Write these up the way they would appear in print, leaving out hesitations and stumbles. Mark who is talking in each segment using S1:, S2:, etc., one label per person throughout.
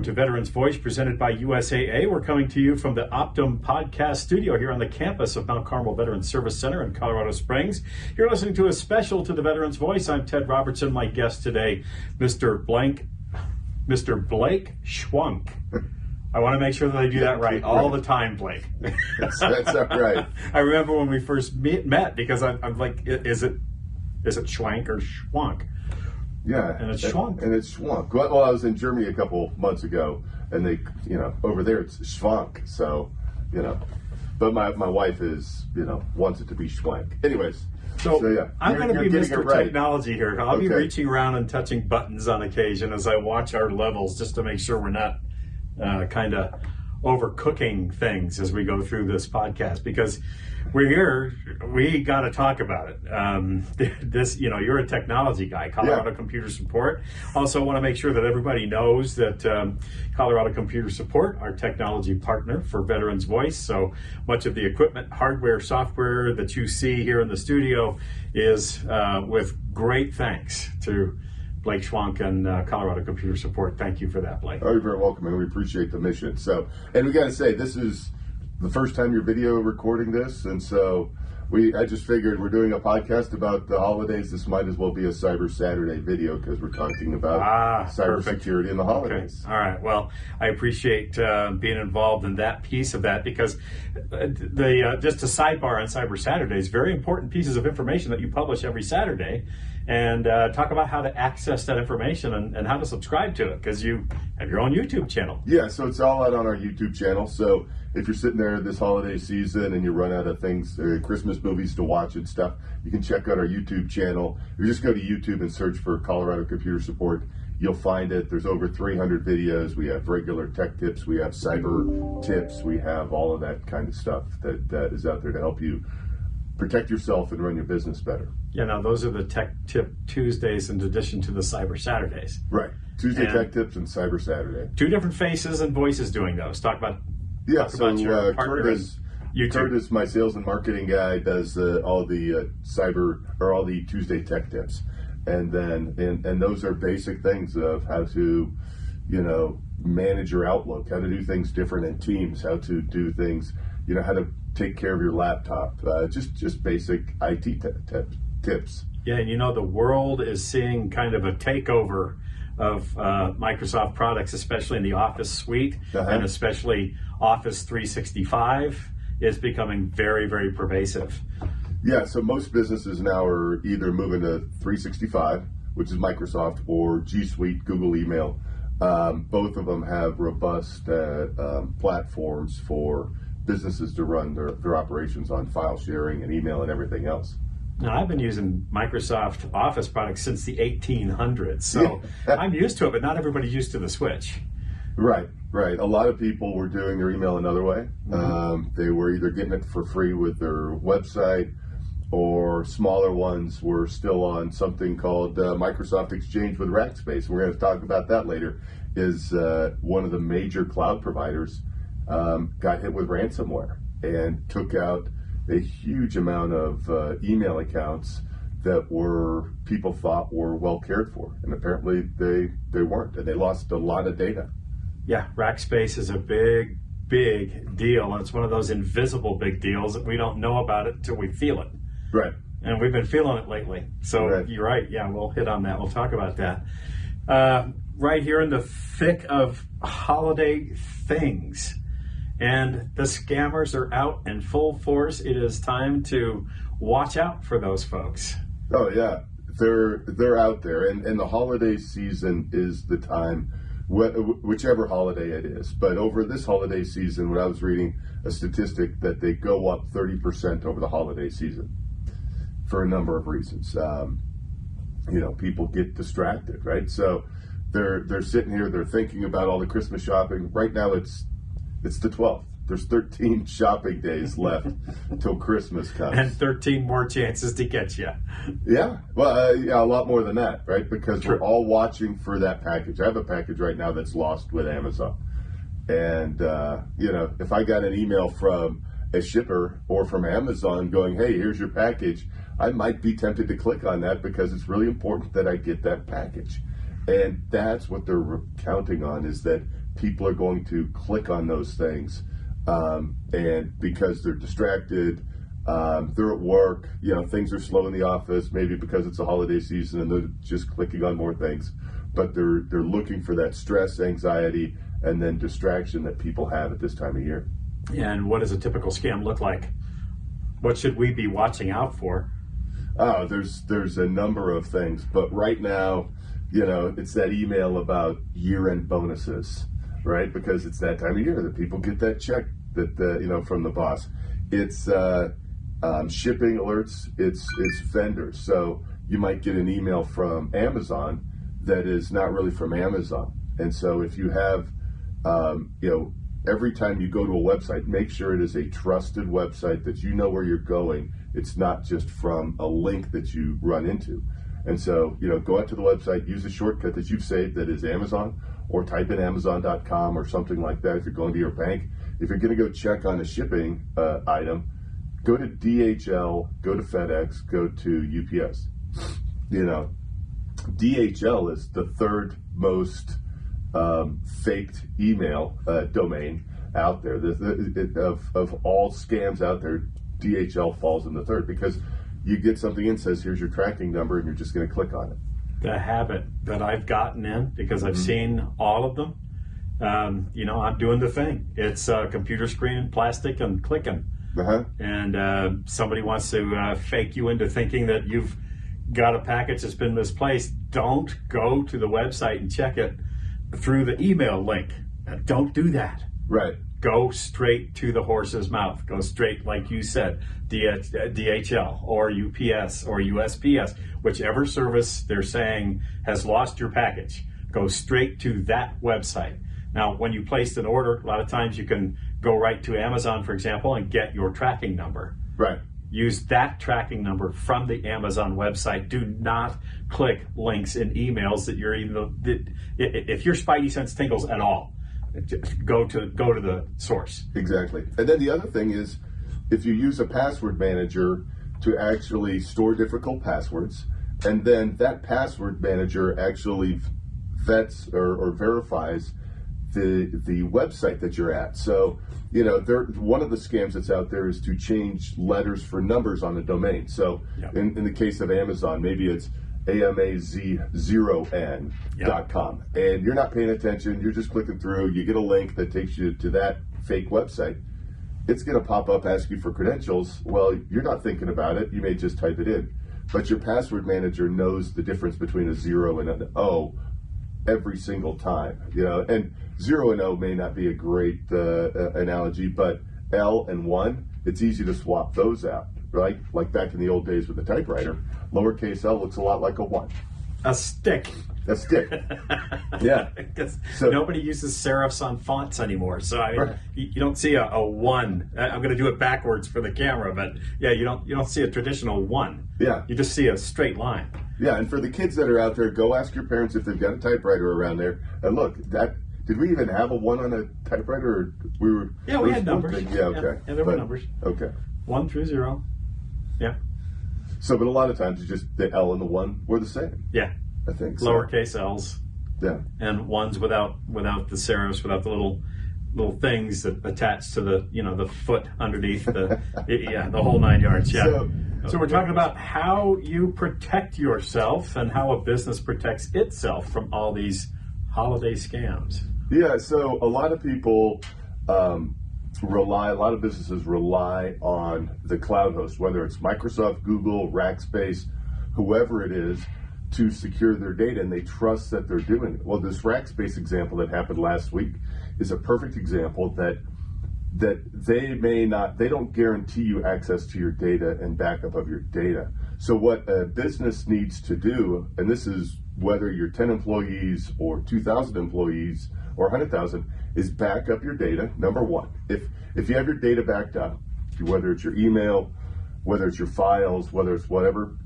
S1: to Veterans Voice, presented by USAA. We're coming to you from the Optum Podcast Studio here on the campus of Mount Carmel Veterans Service Center in Colorado Springs. You're listening to a special to the Veterans Voice. I'm Ted Robertson. My guest today, Mr. Blake Schwank. I want to make sure that I do that right all the time, Blake.
S2: That's all right.
S1: I remember when we first met because I'm like, is it Schwank or Schwank?
S2: Yeah,
S1: and it's Schwank.
S2: And it's Schwank. Well, I was in Germany a couple months ago, and they, over there it's Schwank. So, but my wife is, wants it to be Schwank. Anyways.
S1: So yeah, I'm going to be Mr.
S2: Right.
S1: Technology here. I'll be reaching around and touching buttons on occasion as I watch our levels, just to make sure we're not kind of overcooking things as we go through this podcast, because we're here, we got to talk about it. This, you're a technology guy, Colorado Computer Support. Also want to make sure that everybody knows that Colorado Computer Support, our technology partner for Veterans Voice. So much of the equipment, hardware, software that you see here in the studio is with great thanks to Blake Schwank and Colorado Computer Support. Thank you for that, Blake.
S2: Oh, you're very welcome, and we appreciate the mission. So, and we got to say, this is the first time you're video recording this, and so I just figured we're doing a podcast about the holidays. This might as well be a Cyber Saturday video because we're talking about cybersecurity in the holidays.
S1: Okay. All right. Well, I appreciate being involved in that piece of that, because just a sidebar on Cyber Saturdays, very important pieces of information that you publish every Saturday, and talk about how to access that information and how to subscribe to it, because you have your own YouTube channel.
S2: Yeah, so it's all out on our YouTube channel. So if you're sitting there this holiday season and you run out of things, Christmas movies to watch and stuff, you can check out our YouTube channel. If you just go to YouTube and search for Colorado Computer Support, you'll find it. There's over 300 videos. We have regular tech tips. We have cyber tips. We have all of that kind of stuff that is out there to help you protect yourself and run your business better.
S1: Yeah, now those are the Tech Tip Tuesdays in addition to the Cyber Saturdays.
S2: Right. Tuesday Tech Tips and Cyber Saturday.
S1: Two different faces and voices doing those. Talk about your partner and YouTube.
S2: Kurt is my sales and marketing guy, does all the all the Tuesday Tech Tips. And then and those are basic things of how to, manage your Outlook, how to do things different in Teams, how to do things, how to take care of your laptop, just basic IT tips.
S1: Yeah, and the world is seeing kind of a takeover of Microsoft products, especially in the Office suite, and especially Office 365 is becoming very, very pervasive.
S2: Yeah, so most businesses now are either moving to 365, which is Microsoft, or G Suite, Google Email. Both of them have robust platforms for businesses to run their operations on, file sharing and email and everything else.
S1: Now, I've been using Microsoft Office products since the 1800s, so I'm used to it, but not everybody's used to the switch.
S2: Right. A lot of people were doing their email another way. They were either getting it for free with their website, or smaller ones were still on something called Microsoft Exchange with Rackspace. We're going to talk about that later. Is one of the major cloud providers got hit with ransomware and took out a huge amount of email accounts that people thought were well cared for, and apparently they weren't, and they lost a lot of data.
S1: Yeah, Rackspace is a big deal, and it's one of those invisible big deals that we don't know about it until we feel it.
S2: Right.
S1: And we've been feeling it lately. So You're right. Yeah, we'll hit on that. We'll talk about that. Right here in the thick of holiday things, and the scammers are out in full force. It is time to watch out for those folks.
S2: Oh yeah, they're out there, and the holiday season is the time, whichever holiday it is. But over this holiday season, when I was reading a statistic that they go up 30% over the holiday season for a number of reasons. People get distracted, right? So they're sitting here, they're thinking about all the Christmas shopping. Right now it's the 12th. There's 13 shopping days left until Christmas comes.
S1: And 13 more chances to get you.
S2: Yeah. Well, a lot more than that, right? Because we're all watching for that package. I have a package right now that's lost with Amazon. And, if I got an email from a shipper or from Amazon going, hey, here's your package, I might be tempted to click on that because it's really important that I get that package. And that's what they're counting on, is that people are going to click on those things, and because they're distracted, they're at work, things are slow in the office, maybe because it's a holiday season and they're just clicking on more things, but they're looking for that stress, anxiety, and then distraction that people have at this time of year.
S1: And what does a typical scam look like? What should we be watching out for?
S2: Oh, there's a number of things, but right now, it's that email about year-end bonuses, right? Because it's that time of year that people get that check that from the boss. It's shipping alerts. It's vendors. So you might get an email from Amazon that is not really from Amazon. And so if you have, every time you go to a website, make sure it is a trusted website that you know where you're going. It's not just from a link that you run into. And so, go out to the website, use a shortcut that you've saved that is Amazon, or type in Amazon.com or something like that if you're going to your bank. If you're going to go check on a shipping item, go to DHL, go to FedEx, go to UPS. DHL is the third most faked email domain out there. Of all scams out there, DHL falls in the third, because you get something in, says here's your tracking number, and you're just going to click on it.
S1: The habit that I've gotten in, because I've seen all of them, I'm doing the thing. It's a computer screen, plastic, and clicking. And somebody wants to fake you into thinking that you've got a package that's been misplaced. Don't go to the website and check it through the email link. Don't do that.
S2: Right.
S1: Go straight to the horse's mouth. Go straight, like you said, DHL or UPS or USPS, whichever service they're saying has lost your package. Go straight to that website. Now, when you placed an order, a lot of times you can go right to Amazon, for example, and get your tracking number.
S2: Right.
S1: Use that tracking number from the Amazon website. Do not click links in emails that if your spidey sense tingles at all, go to the source.
S2: Exactly. And then the other thing is, if you use a password manager to actually store difficult passwords, and then that password manager actually vets or verifies the website that you're at. So, one of the scams that's out there is to change letters for numbers on a domain. So in the case of Amazon, maybe it's amaz0n.com. And you're not paying attention, you're just clicking through, you get a link that takes you to that fake website. It's going to pop up, ask you for credentials. Well, you're not thinking about it, you may just type it in. But your password manager knows the difference between a 0 and an O every single time. And 0 and O may not be a great analogy, but L and 1, it's easy to swap those out, right? Like back in the old days with the typewriter, lowercase L looks a lot like a 1.
S1: A stick.
S2: A stick. Yeah.
S1: So nobody uses serifs on fonts anymore. So you don't see a 1. I'm going to do it backwards for the camera, but you don't see a traditional 1.
S2: Yeah.
S1: You just see a straight line.
S2: Yeah, and for the kids that are out there, go ask your parents if they've got a typewriter around there. And look, did we even have a 1 on a typewriter? Or
S1: we had numbers.
S2: Yeah, okay.
S1: Yeah, there were numbers.
S2: Okay.
S1: 1 through 0. Yeah.
S2: So, but a lot of times it's just the L and the 1 were the same.
S1: Yeah.
S2: I think so.
S1: Lowercase L's.
S2: Yeah.
S1: And 1s without the serifs, without the little things that attach to the the foot underneath the the whole 9 yards. Yeah. So we're talking about how you protect yourself and how a business protects itself from all these holiday scams.
S2: Yeah. So a lot of people a lot of businesses rely on the cloud host, whether it's Microsoft, Google, Rackspace, whoever it is, to secure their data, and they trust that they're doing it. Well, this Rackspace example that happened last week is a perfect example that they don't guarantee you access to your data and backup of your data. So what a business needs to do, and this is whether you're 10 employees or 2,000 employees or 100,000, is back up your data, number one. If you have your data backed up, whether it's your email, whether it's your files, whether it's whatever,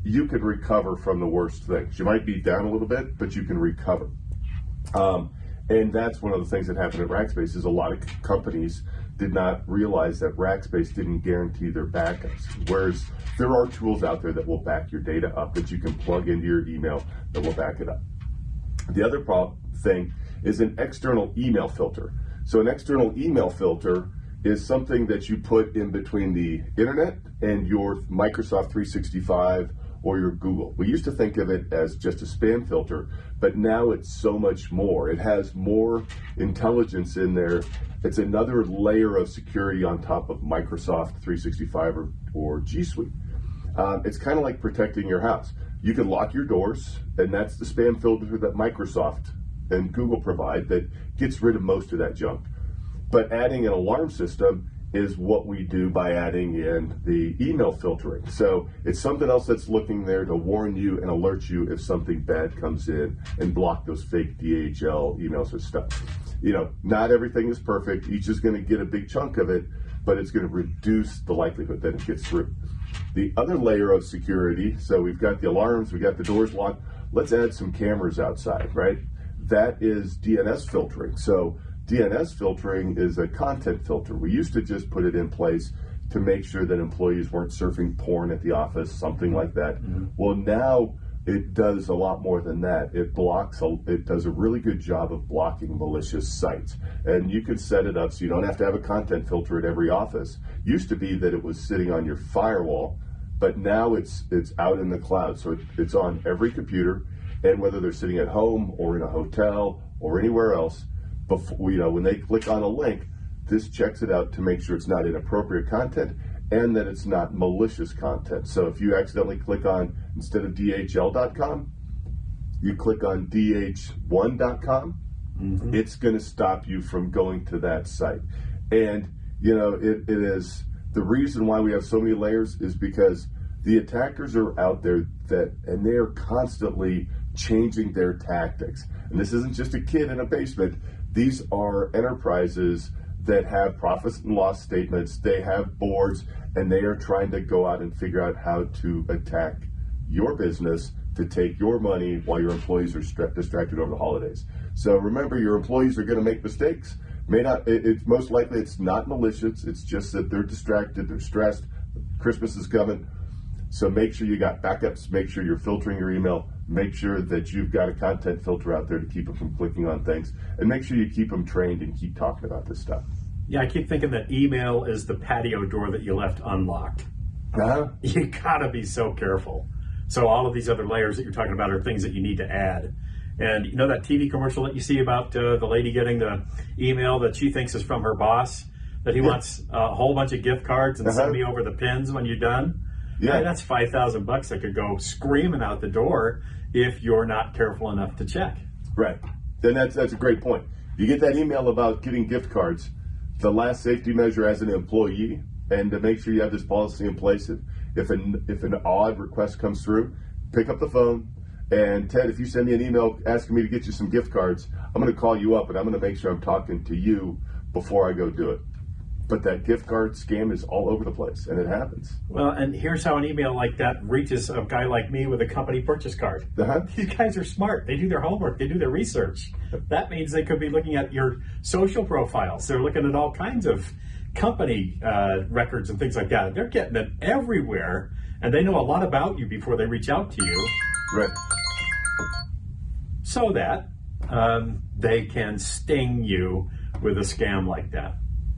S2: you can recover from the worst things. You might be down a little bit, but you can recover. And that's one of the things that happened at Rackspace is a lot of companies did not realize that Rackspace didn't guarantee their backups. Whereas there are tools out there that will back your data up that you can plug into your email that will back it up. The other thing is an external email filter. So an external email filter is something that you put in between the internet and your Microsoft 365 or your Google. We used to think of it as just a spam filter, but now it's so much more. It has more intelligence in there. It's another layer of security on top of Microsoft 365 or G Suite. It's kind of like protecting your house. You can lock your doors, and that's the spam filter that Microsoft and Google provide that gets rid of most of that junk. But adding an alarm system is what we do by adding in the email filtering. So it's something else that's looking there to warn you and alert you if something bad comes in and block those fake DHL emails or stuff. You know, not everything is perfect. Each is going to get a big chunk of it, but it's going to reduce the likelihood that it gets through. The other layer of security, so we've got the alarms, we got the doors locked. Let's add some cameras outside, right? That is DNS filtering. So DNS filtering is a content filter. We used to just put it in place to make sure that employees weren't surfing porn at the office, something like that. Mm-hmm. Well, now it does a lot more than that. It does a really good job of blocking malicious sites. And you can set it up so you don't have to have a content filter at every office. Used to be that it was sitting on your firewall, but now it's out in the cloud. So it's on every computer, and whether they're sitting at home or in a hotel or anywhere else, before, you know, when they click on a link, this checks it out to make sure it's not inappropriate content and that it's not malicious content. So if you accidentally click on, instead of DHL.com, you click on DH1.com, mm-hmm. It's going to stop you from going to that site. And, you know, it is the reason why we have so many layers is because the attackers are out there and they are constantly changing their tactics. And this isn't just a kid in a basement. These are enterprises that have profits and loss statements, they have boards, and they are trying to go out and figure out how to attack your business to take your money while your employees are distracted over the holidays. So remember, your employees are going to make mistakes. It's most likely it's not malicious, it's just that they're distracted, they're stressed, Christmas is coming. So make sure you got backups, make sure you're filtering your email, make sure that you've got a content filter out there to keep them from clicking on things, and make sure you keep them trained and keep talking about this stuff.
S1: Yeah, I keep thinking that email is the patio door that you left unlocked.
S2: Uh-huh.
S1: You gotta be so careful. So all of these other layers that you're talking about are things that you need to add. And you know that TV commercial that you see about the lady getting the email that she thinks is from her boss, that he wants a whole bunch of gift cards and send me over the pins when you're done? Yeah, that's $5,000 that could go screaming out the door if you're not careful enough to check.
S2: Right. Then that's a great point. You get that email about getting gift cards, the last safety measure as an employee, and to make sure you have this policy in place. If an odd request comes through, pick up the phone. And Ted, if you send me an email asking me to get you some gift cards, I'm going to call you up and I'm going to make sure I'm talking to you before I go do it. But that gift card scam is all over the place, and it happens.
S1: Well, and here's how an email like that reaches a guy like me with a company purchase card.
S2: Uh-huh.
S1: These guys are smart. They do their homework. They do their research. That means they could be looking at your social profiles. They're looking at all kinds of company records and things like that. They're getting it everywhere, and they know a lot about you before they reach out to you.
S2: Right.
S1: So that they can sting you with a scam like that.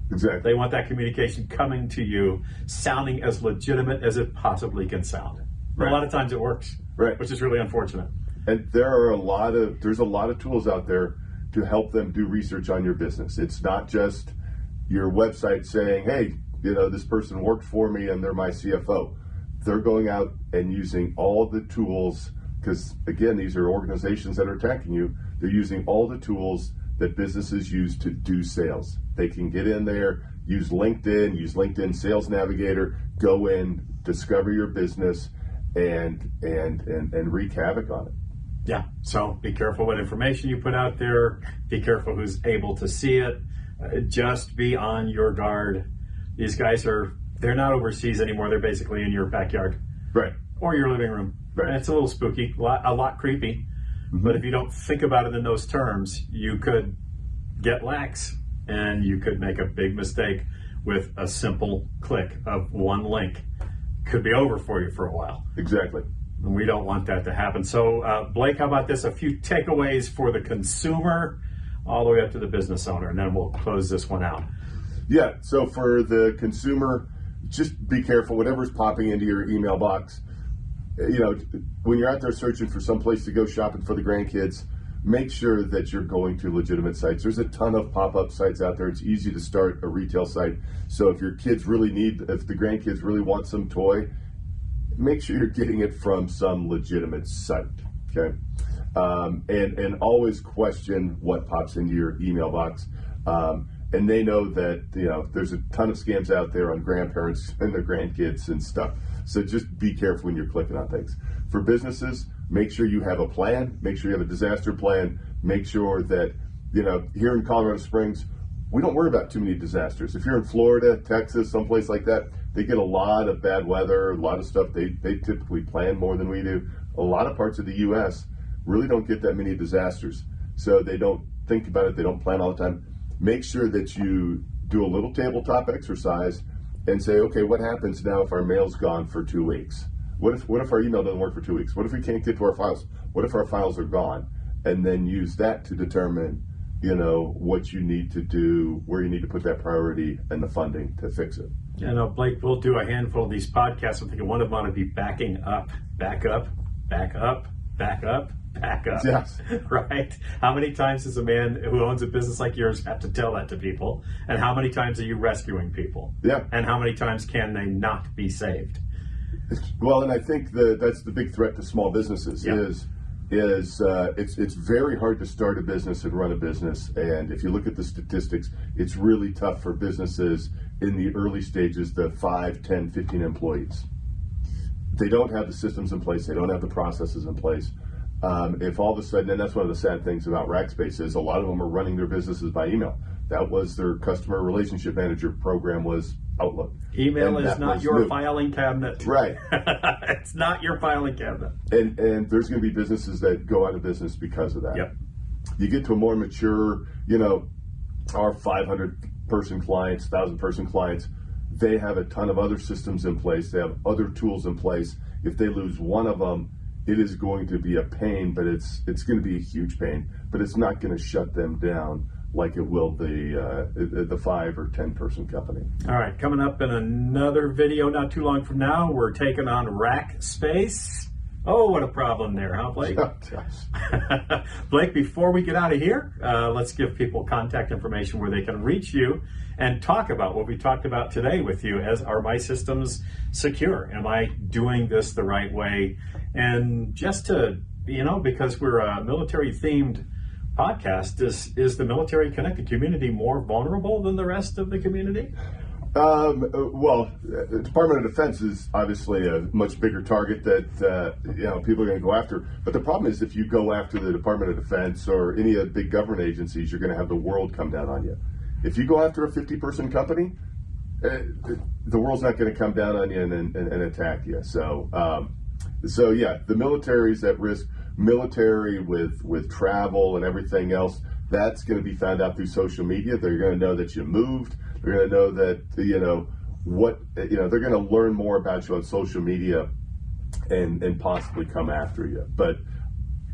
S2: Exactly.
S1: They want that communication coming to you, sounding as legitimate as it possibly can sound. Right. A lot of times it works,
S2: right? Which
S1: is really unfortunate.
S2: And there's a lot of tools out there to help them do research on your business. It's not just your website saying, hey, you know, this person worked for me and they're my CFO. They're going out and using all the tools, because again, these are organizations that are attacking you. They're using all the tools that businesses use to do sales. They can get in there, use LinkedIn Sales Navigator, go in, discover your business, and wreak havoc on it.
S1: Yeah, so be careful what information you put out there. Be careful who's able to see it. Just be on your guard. These guys they're not overseas anymore. They're basically in your backyard.
S2: Right.
S1: Or your living room.
S2: Right.
S1: And it's a little spooky, a lot creepy. Mm-hmm. But if you don't think about it in those terms, you could get lax and you could make a big mistake with a simple click of one link. Could be over for you for a while.
S2: Exactly.
S1: And we don't want that to happen. So, Blake, how about this? A few takeaways for the consumer all the way up to the business owner, and then we'll close this one out.
S2: Yeah, so for the consumer, just be careful, whatever's popping into your email box. You know, when you're out there searching for some place to go shopping for the grandkids, make sure that you're going to legitimate sites. There's a ton of pop-up sites out there. It's easy to start a retail site. So if your kids really if the grandkids really want some toy, make sure you're getting it from some legitimate site, okay? And always question what pops into your email box. And they know that, you know, there's a ton of scams out there on grandparents and their grandkids and stuff. So just be careful when you're clicking on things. For businesses, make sure you have a plan. Make sure you have a disaster plan. Make sure that, you know, here in Colorado Springs, we don't worry about too many disasters. If you're in Florida, Texas, someplace like that, they get a lot of bad weather, a lot of stuff. They typically plan more than we do. A lot of parts of the U.S. really don't get that many disasters. So they don't think about it. They don't plan all the time. Make sure that you do a little tabletop exercise and say, okay, what happens now if our mail's gone for 2 weeks? What if our email doesn't work for 2 weeks? What if we can't get to our files? What if our files are gone? And then use that to determine, you know, what you need to do, where you need to put that priority and the funding to fix it.
S1: You know, Blake, we'll do a handful of these podcasts. I'm thinking one of them ought to be backing up, back up, back up, back up, back up.
S2: Yes.
S1: Right? How many times does a man who owns a business like yours have to tell that to people? And how many times are you rescuing people?
S2: Yeah.
S1: And how many times can they not be saved?
S2: Well, and I think that's the big threat to small businesses is it's very hard to start a business and run a business. And if you look at the statistics, it's really tough for businesses in the early stages, the 5, 10, 15 employees. They don't have the systems in place. They don't have the processes in place. If all of a sudden, and that's one of the sad things about Rackspace is a lot of them are running their businesses by email. That was their customer relationship manager program was Outlook.
S1: Email is not your filing cabinet.
S2: Right.
S1: It's not your filing cabinet.
S2: And there's going to be businesses that go out of business because of that.
S1: Yep.
S2: You get to a more mature, you know, our 500-person clients, 1,000-person clients, they have a ton of other systems in place. They have other tools in place. If they lose one of them, it is going to be a pain, but it's going to be a huge pain. But it's not going to shut them down like it will the 5 or 10-person company.
S1: All right, coming up in another video not too long from now, we're taking on Rackspace. Oh, what a problem there, huh, Blake? Blake, before we get out of here, let's give people contact information where they can reach you and talk about what we talked about today with you. As are my systems secure? Am I doing this the right way? And just to, you know, because we're a military-themed podcast, is the military connected community more vulnerable than the rest of the community?
S2: Well, the Department of Defense is obviously a much bigger target that you know, people are going to go after. But the problem is if you go after the Department of Defense or any of the big government agencies, you're going to have the world come down on you. If you go after a 50-person company, the world's not going to come down on you and attack you. So yeah, the military's at risk. Military with travel and everything else, that's going to be found out through social media. They're going to know that you moved. They're going to know that, you know, they're going to learn more about you on social media and possibly come after you. But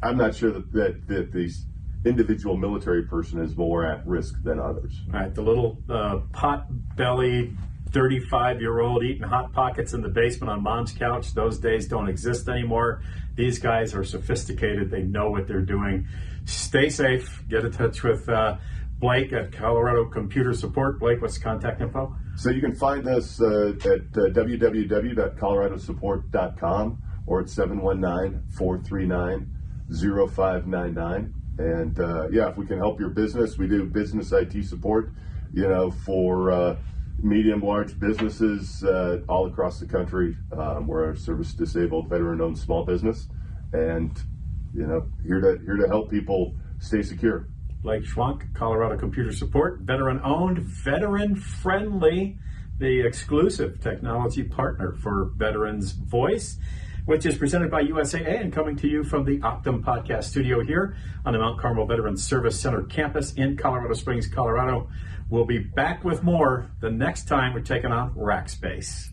S2: I'm not sure that the individual military person is more at risk than others.
S1: All right, the little pot-bellied 35-year-old eating Hot Pockets in the basement on mom's couch, those days don't exist anymore. These guys are sophisticated. They know what they're doing. Stay safe. Get in touch with Blake at Colorado Computer Support. Blake, what's the contact info?
S2: So you can find us at www.coloradosupport.com or at 719-439-0599. And yeah, if we can help your business, we do business IT support, you know, for medium, large businesses all across the country. We're a service-disabled, veteran-owned small business, and you know, here to help people stay secure.
S1: Blake Schwank, Colorado Computer Support, veteran-owned, veteran-friendly, the exclusive technology partner for Veterans Voice, which is presented by USAA and coming to you from the Optum Podcast Studio here on the Mount Carmel Veterans Service Center campus in Colorado Springs, Colorado. We'll be back with more the next time we're taking on Rackspace.